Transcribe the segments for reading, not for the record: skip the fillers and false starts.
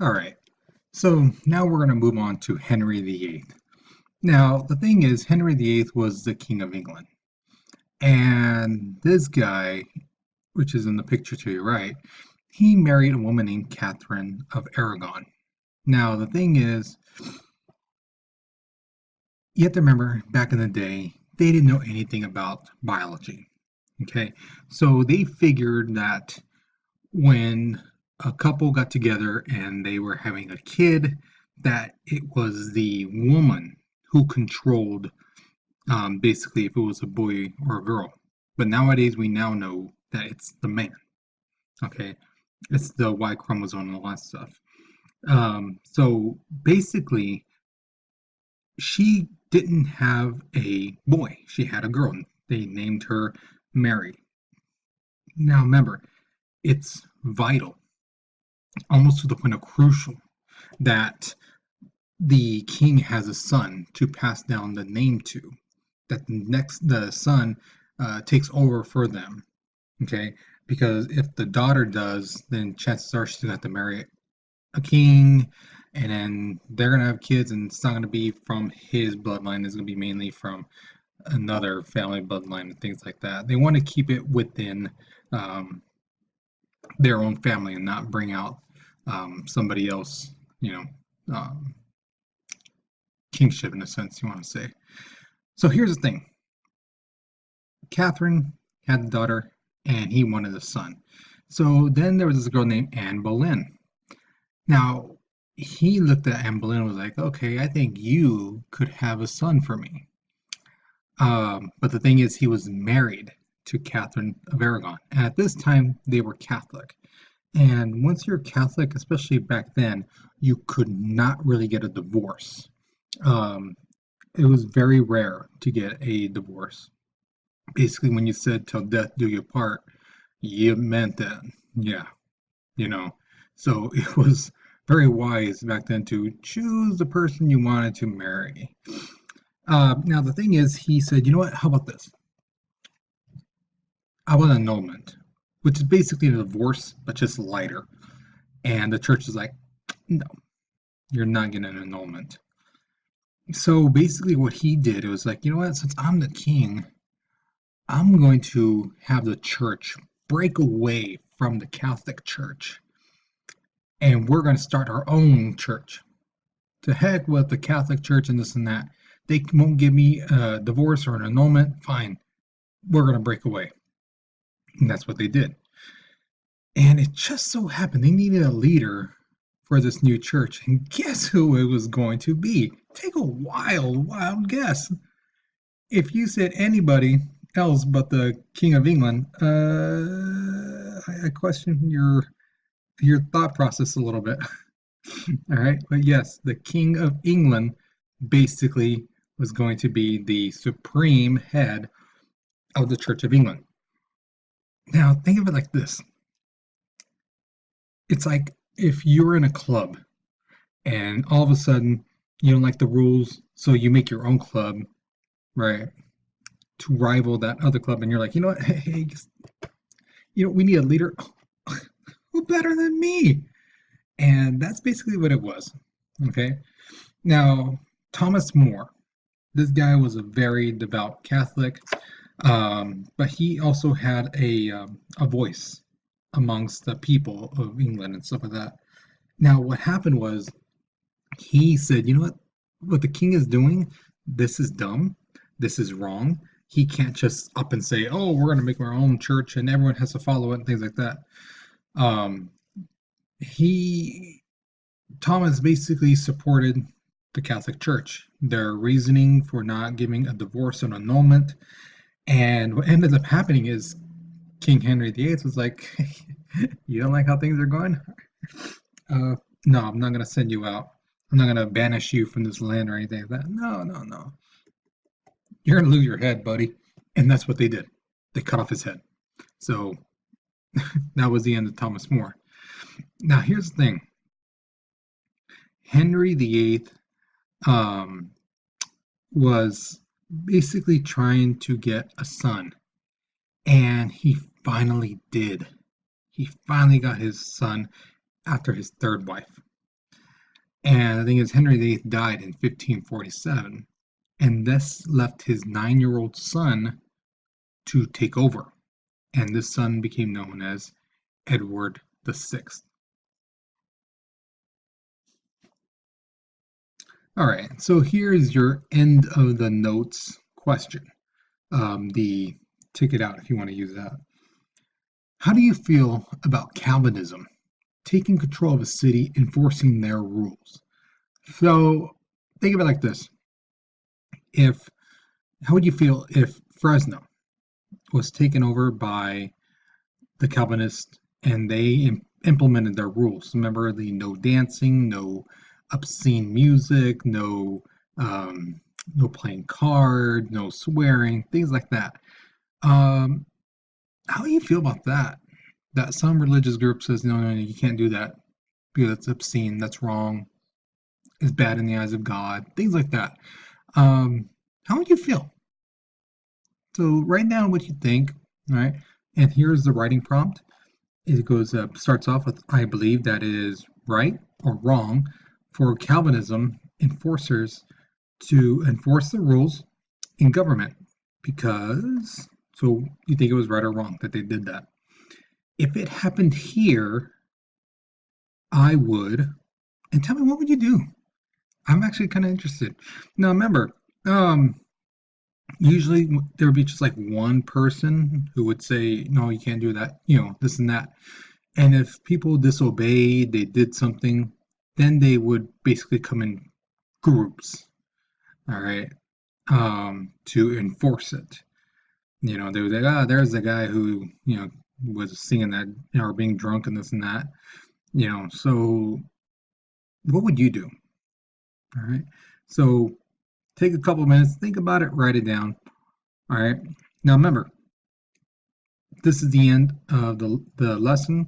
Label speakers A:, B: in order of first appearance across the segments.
A: All right. So now we're going to move on to Henry VIII. Now, the thing is, Henry VIII was the King of England. And this guy, which is in the picture to your right, he married a woman named Catherine of Aragon. Now, the thing is, you have to remember back in the day, they didn't know anything about biology. Okay. So they figured that when a couple got together and they were having a kid, that it was the woman who controlled basically if it was a boy or a girl. But nowadays we now know that it's the man. Okay, it's the Y chromosome and all that stuff. So basically, she didn't have a boy; she had a girl. They named her Mary. Now remember, it's vital, almost to the point of crucial, that the king has a son to pass down the name to. That the son takes over for them. Okay, because if the daughter does, then chances are she's gonna have to marry a king, and then they're gonna have kids, and it's not gonna be from his bloodline. It's gonna be mainly from another family bloodline and things like that. They want to keep it within um, their own family and not bring out somebody else, you know, um, kingship in a sense, you want to say. So here's the thing: Catherine had a daughter, and he wanted a son. So then there was this girl named Anne Boleyn. Now, he looked at Anne Boleyn and was like, okay, I think you could have a son for me. But the thing is, he was married to Catherine of Aragon. And at this time, they were Catholic. And once you're Catholic, especially back then, you could not really get a divorce. Um, it was very rare to get a divorce. Basically, when you said till death do you part, you meant that. Yeah, you know. So it was very wise back then to choose the person you wanted to marry. Now, the thing is, he said, you know what? How about this? How about annulment? Which is basically a divorce, but just lighter. And the church is like, no, you're not getting an annulment. So basically, what he did, it was like, you know what? Since I'm the king, I'm going to have the church break away from the Catholic Church, and we're going to start our own church. To heck with the Catholic Church and this and that. They won't give me a divorce or an annulment. Fine, we're going to break away. And that's what they did. And it just so happened they needed a leader for this new church. And guess who it was going to be? Take a wild guess. If you said anybody else but the King of England, I question your thought process a little bit. All right, but yes, the King of England basically was going to be the supreme head of the Church of England. Now, think of it like this: it's like if you're in a club and all of a sudden you don't like the rules, so you make your own club, right, to rival that other club, and you're like, you know what, hey, we need a leader. Who better than me? And that's basically what it was. Okay. Now, Thomas More, this guy was a very devout Catholic, but he also had a voice amongst the people of England and stuff like that. Now, what happened was he said, you know what the king is doing? This is dumb. This is wrong. He can't just up and say, oh, we're going to make our own church and everyone has to follow it and things like that. Um, he Thomas basically supported the Catholic Church, their reasoning for not giving a divorce or annulment. And what ended up happening is King Henry VIII was like, you don't like how things are going? Uh, no, I'm not going to send you out. I'm not going to banish you from this land or anything like that. No, no, no. You're going to lose your head, buddy. And that's what they did. They cut off his head. So that was the end of Thomas More. Now, here's the thing: Henry VIII um, was basically trying to get a son, and he finally did. He finally got his son after his third wife. And the thing is, Henry VIII died in 1547, and this left his 9-year-old son to take over. And this son became known as Edward VI. All right, so here's your end of the notes question. The ticket out if you want to use that. How do you feel about Calvinism taking control of a city, enforcing their rules? So think of it like this. If How would you feel if Fresno was taken over by the Calvinists and they implemented their rules? Remember the no dancing, no obscene music, um, no playing cards, no swearing, things like that. Um, how do you feel about that? That some religious group says no, no, no, you can't do that because that's obscene, that's wrong, it's bad in the eyes of God, things like that. How would you feel? So write down what you think, all right? And here's the writing prompt. It goes starts off with I believe that it is right or wrong for Calvinism enforcers to enforce the rules in government because so you think it was right or wrong that they did that. If it happened here, I would and tell me what would you do? I'm actually kind of interested. Now remember, usually there would be just like one person who would say, no, you can't do that, this and that. And if people disobeyed, they did something, then they would basically come in groups, all right, to enforce it. They would say, ah, there's the guy who, was singing that, or being drunk and this and that, so what would you do? All right. So take a couple minutes, think about it, write it down. All right. Now remember, this is the end of the lesson.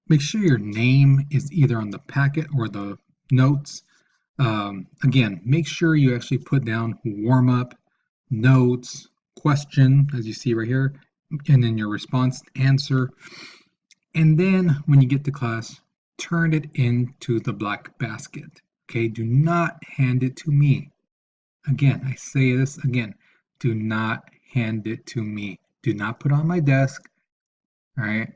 A: Make sure your name is either on the packet or the notes. Again, make sure you actually put down warm up, notes, question, as you see right here, and then your response answer. And then when you get to class, turn it into the black basket. Okay, do not hand it to me. Again, I say this again, do not hand it to me. Do not put it on my desk. All right,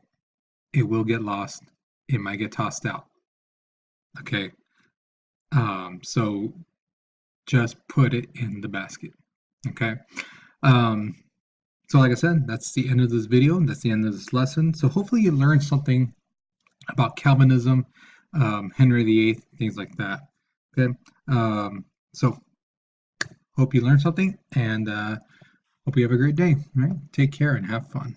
A: it will get lost. It might get tossed out. Okay, so just put it in the basket. Okay. Um, so like I said, that's the end of this video. That's the end of this lesson. So hopefully you learned something about Calvinism, Henry VIII, things like that. Okay. So hope you learned something and hope you have a great day. All right. Take care and have fun.